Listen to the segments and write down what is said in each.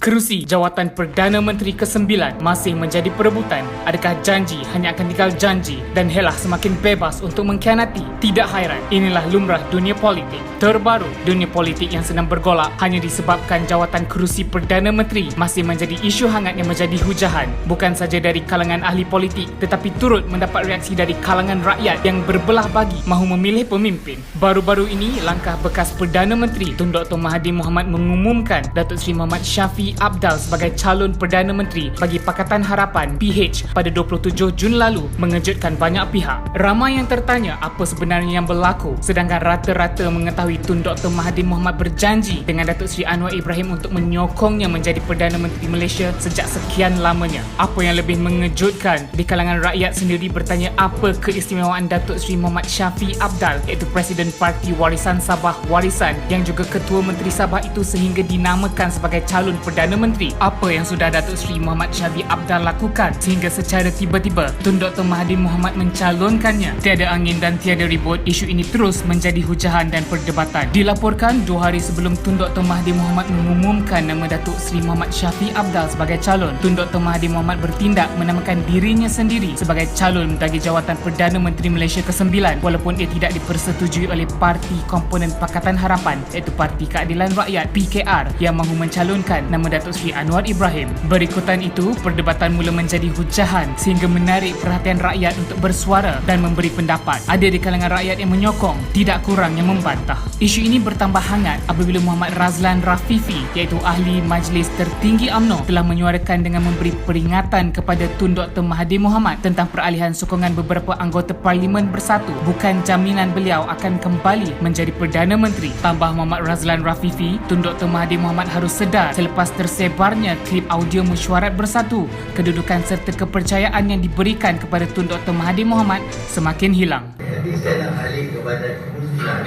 Kerusi jawatan Perdana Menteri ke-9 masih menjadi perebutan. Adakah janji hanya akan tinggal janji dan Helah semakin bebas untuk mengkhianati? Tidak hairan, inilah lumrah dunia politik. Terbaru, dunia politik yang sedang bergolak hanya disebabkan jawatan kerusi Perdana Menteri masih menjadi isu hangat yang menjadi hujahan. Bukan saja dari kalangan ahli politik tetapi turut mendapat reaksi dari kalangan rakyat yang berbelah bagi mahu memilih pemimpin. Baru-baru ini, langkah bekas Perdana Menteri Tun Dr. Mahathir Mohamad mengumumkan Datuk Seri Muhammad Shafie Apdal sebagai calon Perdana Menteri bagi Pakatan Harapan PH pada 27 Jun lalu mengejutkan banyak pihak. Ramai yang tertanya apa sebenarnya yang berlaku, sedangkan rata-rata mengetahui Tun Dr. Mahathir Mohamad berjanji dengan Datuk Seri Anwar Ibrahim untuk menyokongnya menjadi Perdana Menteri Malaysia sejak sekian lamanya. Apa yang lebih mengejutkan, di kalangan rakyat sendiri bertanya apa keistimewaan Datuk Seri Muhammad Shafie Apdal, iaitu Presiden Parti Warisan Sabah Warisan yang juga Ketua Menteri Sabah itu sehingga dinamakan sebagai calon Perdana Menteri. Apa yang sudah Datuk Seri Muhammad Shafie Apdal lakukan sehingga secara tiba-tiba Tun Dr. Mahathir Mohamad mencalonkannya? Tiada angin dan tiada ribut, isu ini terus menjadi hujahan dan perdebatan. Dilaporkan 2 hari sebelum Tun Dr. Mahathir Mohamad mengumumkan nama Datuk Seri Muhammad Shafie Apdal sebagai calon, Tun Dr. Mahathir Mohamad bertindak menamakan dirinya sendiri sebagai calon bagi jawatan Perdana Menteri Malaysia ke-9 walaupun ia tidak dipersetujui oleh parti komponen Pakatan Harapan iaitu Parti Keadilan Rakyat PKR yang mahu mencalonkan nama Datuk Seri Anwar Ibrahim. Berikutan itu, perdebatan mula menjadi hujahan sehingga menarik perhatian rakyat untuk bersuara dan memberi pendapat. Ada di kalangan rakyat yang menyokong, tidak kurang yang membantah. Isu ini bertambah hangat apabila Muhammad Razlan Rafifi iaitu ahli Majlis Tertinggi UMNO telah menyuarakan dengan memberi peringatan kepada Tun Dr. Mahathir Mohamad tentang peralihan sokongan beberapa anggota Parlimen Bersatu bukan jaminan beliau akan kembali menjadi Perdana Menteri. Tambah Muhammad Razlan Rafifi, Tun Dr. Mahathir Mohamad harus sedar selepas tersebarnya klip audio mesyuarat bersatu, kedudukan serta kepercayaan yang diberikan kepada Tun Dr. Mahathir Mohamad semakin hilang. Jadi saya nak balik kepada keputusan.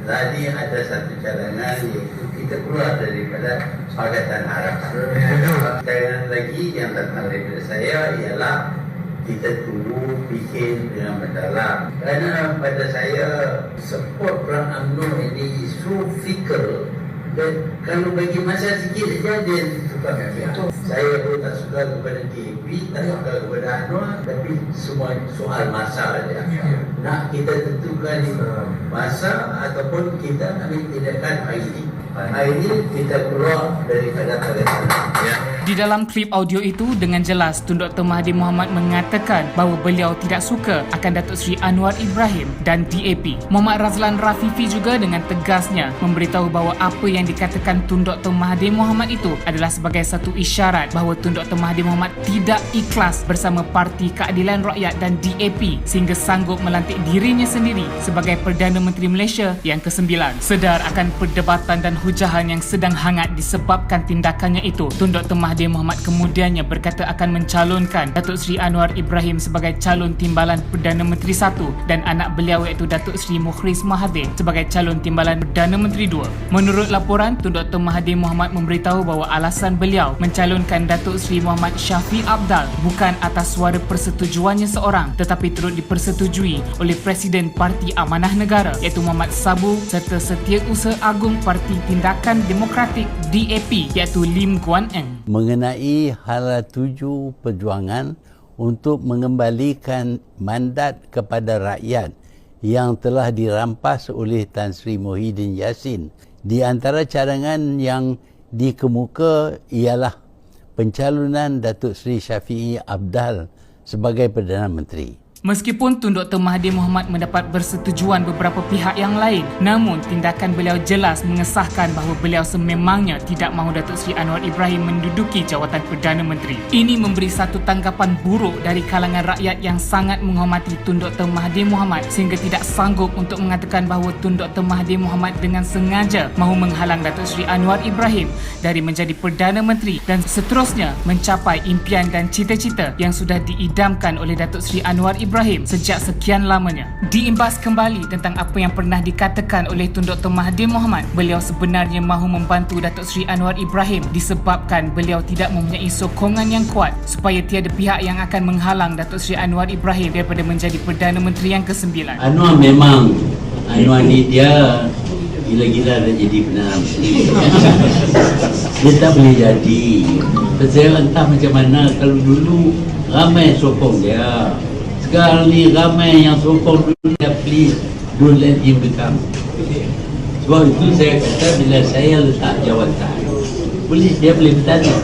Tadi ada satu cadangan iaitu kita keluar daripada Pakatan Harapan. Cadangan lagi yang datang daripada saya ialah kita tunggu fikir dengan mendalam. Kerana pada saya support perang UMNO ini so fikir. Dan kalau bagi masa sikit saja dia suka kami. Saya pun tak suka kepada DAP, tak suka kepada Anwar, tapi semua soal masa saja. Nak kita tentukan masa ataupun kita ambil tindakan hari ini. Hari ini kita keluar daripada Pakatan. Di dalam klip audio itu dengan jelas Tun Dr. Mahathir Mohamad mengatakan bahawa beliau tidak suka akan Datuk Seri Anwar Ibrahim dan DAP. Muhammad Razlan Rafifi juga dengan tegasnya memberitahu bahawa apa yang dikatakan Tun Dr. Mahathir Mohamad itu adalah sebagai satu isyarat bahawa Tun Dr. Mahathir Mohamad tidak ikhlas bersama Parti Keadilan Rakyat dan DAP sehingga sanggup melantik dirinya sendiri sebagai Perdana Menteri Malaysia yang ke-9. Sedar akan perdebatan dan hujahan yang sedang hangat disebabkan tindakannya itu, Tun Dr. Mahathir Mohamad kemudiannya berkata akan mencalonkan Datuk Seri Anwar Ibrahim sebagai calon timbalan Perdana Menteri 1 dan anak beliau iaitu Datuk Seri Mukhriz Mahathir sebagai calon timbalan Perdana Menteri 2. Menurut laporan, Tun Dr. Mahathir Mohamad memberitahu bahawa alasan beliau mencalonkan Datuk Seri Muhammad Shafie Apdal bukan atas suara persetujuannya seorang tetapi turut dipersetujui oleh Presiden Parti Amanah Negara iaitu Muhammad Sabu serta Setiausaha Agung Parti Tindakan Demokratik DAP iaitu Lim Guan Eng. Mengenai hala tuju perjuangan untuk mengembalikan mandat kepada rakyat yang telah dirampas oleh Tan Sri Muhyiddin Yassin. Di antara cadangan yang dikemuka ialah pencalonan Datuk Seri Shafie Apdal sebagai Perdana Menteri. Meskipun Tun Dr. Mahathir Mohamad mendapat persetujuan beberapa pihak yang lain, namun tindakan beliau jelas mengesahkan bahawa beliau sememangnya tidak mahu Datuk Seri Anwar Ibrahim menduduki jawatan Perdana Menteri. Ini memberi satu tanggapan buruk dari kalangan rakyat yang sangat menghormati Tun Dr. Mahathir Mohamad sehingga tidak sanggup untuk mengatakan bahawa Tun Dr. Mahathir Mohamad dengan sengaja mahu menghalang Datuk Seri Anwar Ibrahim dari menjadi Perdana Menteri dan seterusnya mencapai impian dan cita-cita yang sudah diidamkan oleh Datuk Seri Anwar Ibrahim sejak sekian lamanya. Diimbas kembali tentang apa yang pernah dikatakan oleh Tun Dr. Mahathir Mohamad, beliau sebenarnya mahu membantu Datuk Seri Anwar Ibrahim disebabkan beliau tidak mempunyai sokongan yang kuat supaya tiada pihak yang akan menghalang Datuk Seri Anwar Ibrahim daripada menjadi Perdana Menteri yang ke-9. Anwar memang, Anwar ni dia gila-gila nak jadi Perdana Menteri. Dia tak boleh jadi. Saya entah macam mana. Kalau dulu ramai sokong dia, sekarang ni ramai yang sokong dia. Please don't let him become. Sebab itu saya kata bila saya letak jawatan, dia boleh bertanding.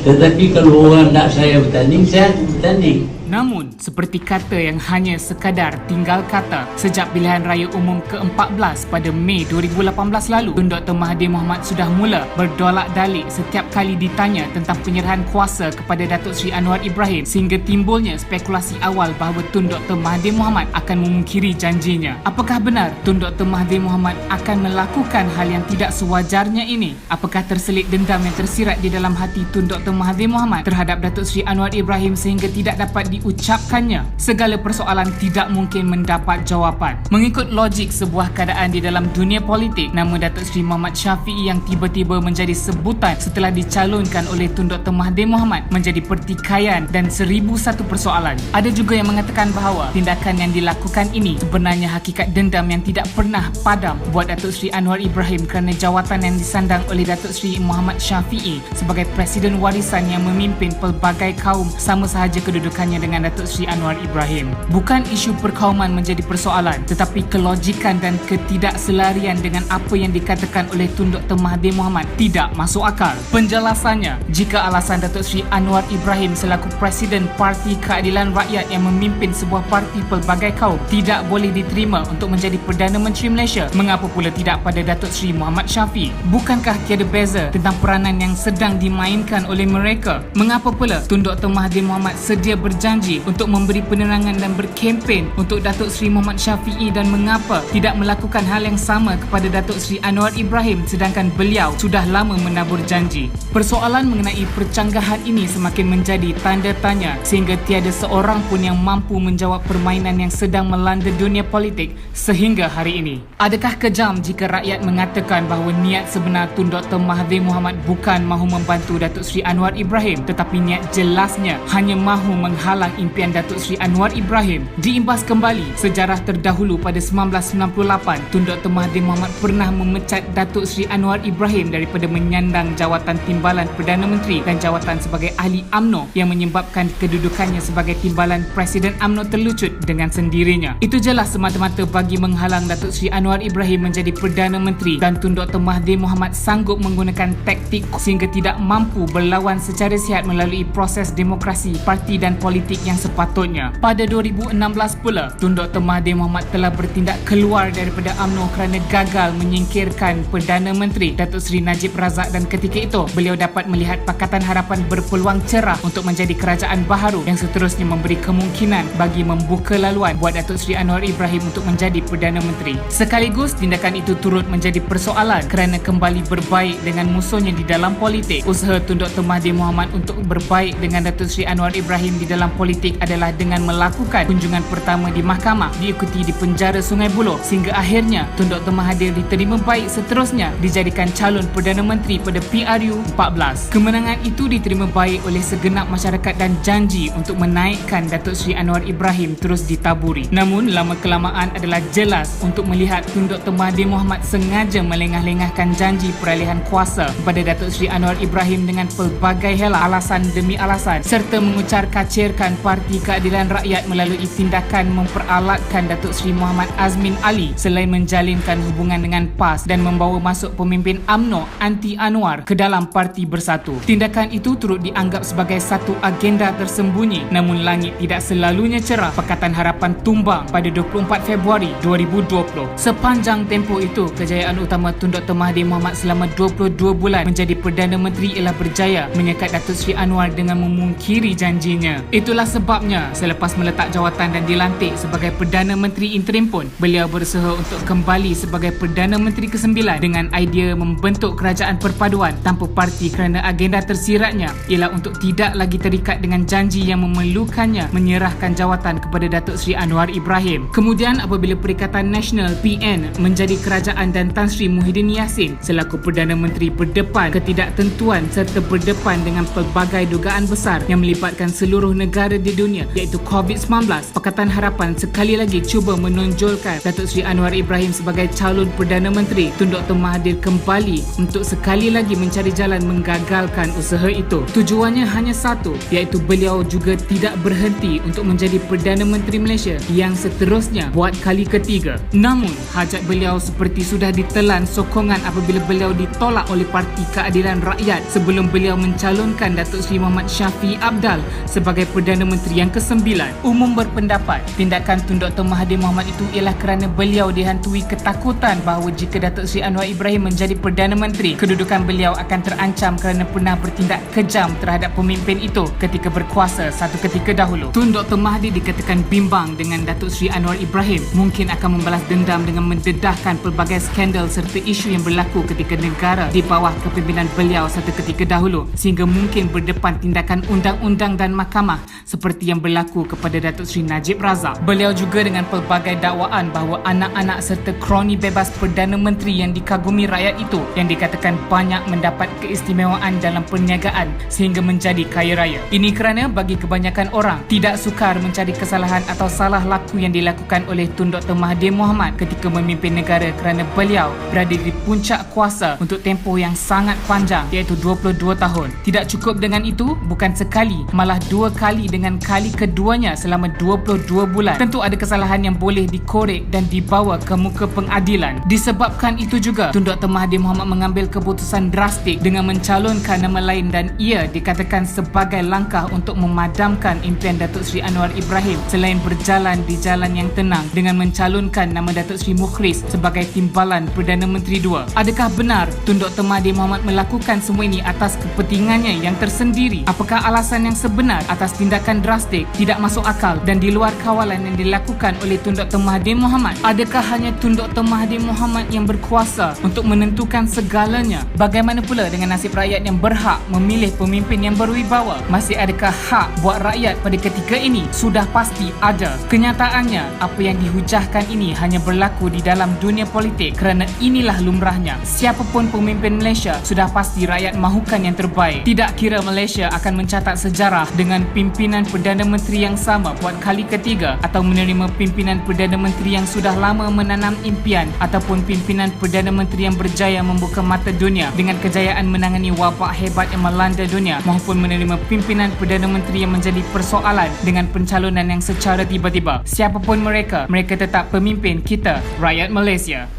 Tetapi kalau orang nak saya bertanding, saya bertanding. Namun, seperti kata yang hanya sekadar tinggal kata, sejak pilihan raya umum ke-14 pada Mei 2018 lalu, Tun Dr. Mahathir Mohamad sudah mula berdolak-dalik setiap kali ditanya tentang penyerahan kuasa kepada Datuk Seri Anwar Ibrahim, sehingga timbulnya spekulasi awal bahawa Tun Dr. Mahathir Mohamad akan memungkiri janjinya. Apakah benar Tun Dr. Mahathir Mohamad akan melakukan hal yang tidak sewajarnya ini? Apakah terselit dendam yang tersirat di dalam hati Tun Dr. Mahathir Mohamad terhadap Datuk Seri Anwar Ibrahim sehingga tidak dapat diucapkannya? Segala persoalan tidak mungkin mendapat jawapan. Mengikut logik sebuah keadaan di dalam dunia politik, nama Datuk Seri Muhammad Syafiee yang tiba-tiba menjadi sebutan setelah dicalonkan oleh Tun Dr. Mahathir Mohamad menjadi pertikaian dan 1001 persoalan. Ada juga yang mengatakan bahawa tindakan yang dilakukan ini sebenarnya hakikat dendam yang tidak pernah padam buat Datuk Seri Anwar Ibrahim kerana jawatan yang disandang oleh Datuk Seri Muhammad Syafiee sebagai Presiden warisan yang memimpin pelbagai kaum sama sahaja kedudukannya dengan Datuk Seri Anwar Ibrahim. Bukan isu perkauman menjadi persoalan, tetapi kelojikan dan ketidakselarian dengan apa yang dikatakan oleh Tun Dr. Mahathir Mohamad tidak masuk akal. Penjelasannya, jika alasan Datuk Seri Anwar Ibrahim selaku Presiden Parti Keadilan Rakyat yang memimpin sebuah parti pelbagai kaum tidak boleh diterima untuk menjadi Perdana Menteri Malaysia, mengapa pula tidak pada Datuk Seri Muhammad Syafiee? Bukankah tiada beza tentang peranan yang sedang dimainkan oleh mereka? Mengapa pula Tun Dr. Mahathir Mohamad sedia berjanji untuk memberi penerangan dan berkempen untuk Datuk Seri Muhammad Syafiee, dan mengapa tidak melakukan hal yang sama kepada Datuk Seri Anwar Ibrahim sedangkan beliau sudah lama menabur janji? Persoalan mengenai percanggahan ini semakin menjadi tanda tanya sehingga tiada seorang pun yang mampu menjawab permainan yang sedang melanda dunia politik sehingga hari ini. Adakah kejam jika rakyat mengatakan bahawa niat sebenar Tun Dr. Mahathir Mohamad bukan mahu membantu Datuk Seri Anwar Ibrahim, tetapi niat jelasnya hanya mahu menghalang impian Datuk Seri Anwar Ibrahim? Diimbas kembali sejarah terdahulu pada 1998, Tun Dr. Mahathir Mohamad pernah memecat Datuk Seri Anwar Ibrahim daripada menyandang jawatan Timbalan Perdana Menteri dan jawatan sebagai Ahli UMNO yang menyebabkan kedudukannya sebagai Timbalan Presiden UMNO terlucut dengan sendirinya. Itu jelas semata-mata bagi menghalang Datuk Seri Anwar Ibrahim menjadi Perdana Menteri, dan Tun Dr. Mahathir Mohamad sanggup menggunakan taktik sehingga tidak mampu berlawan secara sihat melalui proses demokrasi parti dan politik yang sepatutnya. Pada 2016 pula, Tun Dr. Mahathir Mohamad telah bertindak keluar daripada UMNO kerana gagal menyingkirkan Perdana Menteri Datuk Seri Najib Razak, dan ketika itu beliau dapat melihat Pakatan Harapan berpeluang cerah untuk menjadi kerajaan baharu yang seterusnya memberi kemungkinan bagi membuka laluan buat Datuk Seri Anwar Ibrahim untuk menjadi Perdana Menteri. Sekaligus tindakan itu turut menjadi persoalan kerana kembali berbaik dengan musuhnya di dalam politik. Usaha Tun Dr. Mahathir Mohamad untuk berbaik dengan Datuk Seri Anwar Ibrahim di dalam politik adalah dengan melakukan kunjungan pertama di mahkamah, diikuti di penjara Sungai Buloh, sehingga akhirnya Tun Dr. Mahathir diterima baik seterusnya dijadikan calon Perdana Menteri pada PRU 14. Kemenangan itu diterima baik oleh segenap masyarakat dan janji untuk menaikkan Datuk Seri Anwar Ibrahim terus ditaburi. Namun lama-kelamaan adalah jelas untuk melihat Tun Dr. Mahathir Mohamad sengaja melengah-lengahkan janji peralihan kuasa kepada Datuk Seri Anwar Ibrahim dengan pelbagai hela alasan demi alasan, serta mengucar-kacirkan Parti Keadilan Rakyat melalui tindakan memperalatkan Datuk Seri Muhammad Azmin Ali selain menjalinkan hubungan dengan PAS dan membawa masuk pemimpin UMNO anti-Anwar ke dalam Parti Bersatu. Tindakan itu turut dianggap sebagai satu agenda tersembunyi, namun langit tidak selalunya cerah. Pakatan Harapan tumbang pada 24 Februari 2020. Sepanjang tempoh itu, kejayaan utama Tun Dr. Mahathir Mohamad selama 22 bulan menjadi Perdana Menteri ialah berjaya menyekat Datuk Seri Anwar dengan memungkiri janjinya. Itulah sebabnya selepas meletak jawatan dan dilantik sebagai Perdana Menteri interim pun, beliau berusaha untuk kembali sebagai Perdana Menteri ke-9 dengan idea membentuk kerajaan perpaduan tanpa parti kerana agenda tersiratnya ialah untuk tidak lagi terikat dengan janji yang memerlukannya menyerahkan jawatan kepada Datuk Seri Anwar Ibrahim. Kemudian apabila Perikatan Nasional PN menjadi kerajaan dan Tan Sri Muhyiddin Yassin selaku Perdana Menteri berdepan ketidaktentuan serta berdepan dengan pelbagai dugaan besar yang melibatkan seluruh negara perkara di dunia iaitu COVID-19, Pakatan Harapan sekali lagi cuba menonjolkan Datuk Seri Anwar Ibrahim sebagai calon Perdana Menteri Tun Dr. Mahathir kembali untuk sekali lagi mencari jalan menggagalkan usaha itu. Tujuannya hanya satu, iaitu beliau juga tidak berhenti untuk menjadi Perdana Menteri Malaysia yang seterusnya buat kali ketiga. Namun, hajat beliau seperti sudah ditelan sokongan apabila beliau ditolak oleh Parti Keadilan Rakyat sebelum beliau mencalonkan Datuk Seri Muhammad Shafie Apdal sebagai Perdana Menteri yang ke-9. Umum berpendapat, tindakan Tun Dr. Mahathir Mohamad itu ialah kerana beliau dihantui ketakutan bahawa jika Datuk Seri Anwar Ibrahim menjadi Perdana Menteri, kedudukan beliau akan terancam kerana pernah bertindak kejam terhadap pemimpin itu ketika berkuasa satu ketika dahulu. Tun Dr. Mahathir dikatakan bimbang dengan Datuk Seri Anwar Ibrahim, mungkin akan membalas dendam dengan mendedahkan pelbagai skandal serta isu yang berlaku ketika negara di bawah kepimpinan beliau satu ketika dahulu, sehingga mungkin berdepan tindakan undang-undang dan mahkamah seperti yang berlaku kepada Datuk Seri Najib Razak. Beliau juga dengan pelbagai dakwaan bahawa anak-anak serta kroni bebas Perdana Menteri yang dikagumi rakyat itu yang dikatakan banyak mendapat keistimewaan dalam perniagaan sehingga menjadi kaya raya. Ini kerana bagi kebanyakan orang tidak sukar mencari kesalahan atau salah laku yang dilakukan oleh Tun Dr. Mahathir Mohamad ketika memimpin negara kerana beliau berada di puncak kuasa untuk tempoh yang sangat panjang iaitu 22 tahun. Tidak cukup dengan itu, bukan sekali, malah 2 kali dengan kali keduanya selama 22 bulan. Tentu ada kesalahan yang boleh dikorek dan dibawa ke muka pengadilan. Disebabkan itu juga, Tun Dr. Mahathir Mohamad mengambil keputusan drastik dengan mencalonkan nama lain dan ia dikatakan sebagai langkah untuk memadamkan impian Datuk Seri Anwar Ibrahim selain berjalan di jalan yang tenang dengan mencalonkan nama Datuk Seri Mukhriz sebagai timbalan Perdana Menteri 2. Adakah benar Tun Dr. Mahathir Mohamad melakukan semua ini atas kepentingannya yang tersendiri? Apakah alasan yang sebenar atas tindakan drastik, tidak masuk akal dan di luar kawalan yang dilakukan oleh Tun Dr. Mahathir Mohamad? Adakah hanya Tun Dr. Mahathir Mohamad yang berkuasa untuk menentukan segalanya? Bagaimana pula dengan nasib rakyat yang berhak memilih pemimpin yang berwibawa? Masih adakah hak buat rakyat pada ketika ini? Sudah pasti ada. Kenyataannya, apa yang dihujahkan ini hanya berlaku di dalam dunia politik kerana inilah lumrahnya. Siapapun pemimpin Malaysia, sudah pasti rakyat mahukan yang terbaik. Tidak kira Malaysia akan mencatat sejarah dengan pimpinan Perdana Menteri yang sama buat kali ketiga atau menerima pimpinan Perdana Menteri yang sudah lama menanam impian ataupun pimpinan Perdana Menteri yang berjaya membuka mata dunia dengan kejayaan menangani wabak hebat yang melanda dunia maupun menerima pimpinan Perdana Menteri yang menjadi persoalan dengan pencalonan yang secara tiba-tiba. Siapapun mereka tetap pemimpin kita, rakyat Malaysia.